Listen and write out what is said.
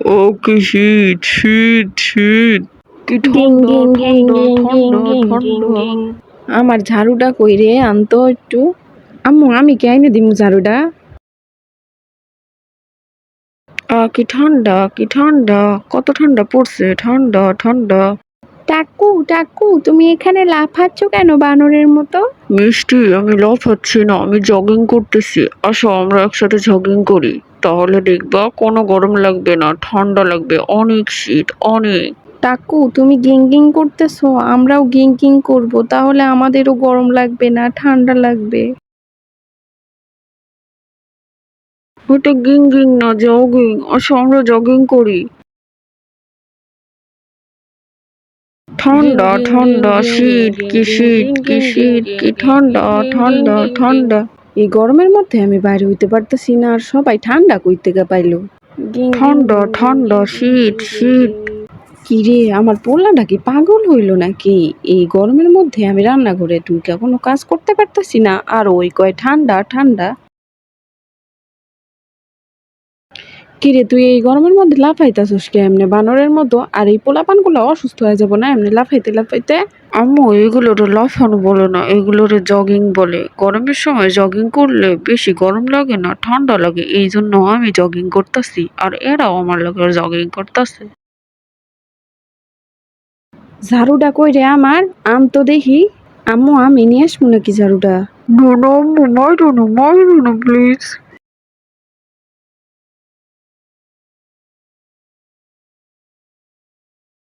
ও কি শীত শীত শীত, কি গিং ঠান্ডা গিং গিং ঠান্ডা গিং গিং ঠান্ডা গিং গিং ঠান্ডা। গিং। আমার ঝাড়ুটা কই রে, আনতো একটু। আম্মু আমি কে আইনে দিমু ঝাড়ুটা? কি ঠান্ডা কি ঠান্ডা, কত ঠান্ডা পড়ছে, ঠান্ডা ঠান্ডা। টাকু টাকু, তুমি এখানে লাফাচ্ছ কেন বানরের মতো? মিষ্টি, আমি লাফাচ্ছি না, আমি জগিং করতেছি। আসো আমরা একসাথে জগিং করি, তাহলে দেখবা কোনো গরম লাগবে না, ঠান্ডা লাগবে, অনেক শীত অনেক। টাকু তুমি গিং গিং করতেছো, আমরাও গিং গিং করবো, তাহলে আমাদেরও গরম লাগবে না, ঠান্ডা লাগবে। ওটা গিং গিং না, জগিং। আসো আমরা জগিং করি। গিং ঠান্ডা গিং গিং ঠান্ডা গিং গিং শীত, গিং কি গিং শীত গিং কি গিং গিং শীত, গিং কি গিং ঠান্ডা গিং গিং ঠান্ডা গিং গিং। ঠান্ডা। এই গরমের মধ্যে আমি বাইরে হইতে পারতেছি না, আর সবাই ঠান্ডা কই থেকে পাইলো? গিং গিং ঠান্ডা গিং গিং ঠান্ডা গিং শীত গিং গিং শীত। গিং। কি রে, আমার পোলাটা কি পাগল হইলো নাকি? এই গরমের মধ্যে আমি রান্নাঘরে ঢুকে কোনো কাজ করতে পারতেছি না, আর ওই কয় ঠান্ডা ঠান্ডা। কিরে তুই এই গরমের মধ্যে লাফাইতাছস কে এমনে বানরের মতো? আর এই পোলাপান গুলো অসুস্থ হয়ে যাবো না এমনি লাফাইতে লাফাইতে? আম্মু, এগুলোরে লাফানো বলে না, এগুলোরে জগিং বলে। গরমের সময় জগিং করলে বেশি গরম লাগে না, ঠান্ডা লাগে, এই জন্য আমি জগিং করতেছি আর এরাও আমার লগে জগিং করতেছে। ঝাড়ুটা কই রে আমার? আম তো দেখি। আম্মু আমি নিয়ে আসবো নাকি ঝাড়ুটা? না না আম্মু, মাইরো না মাইরো না প্লিজ।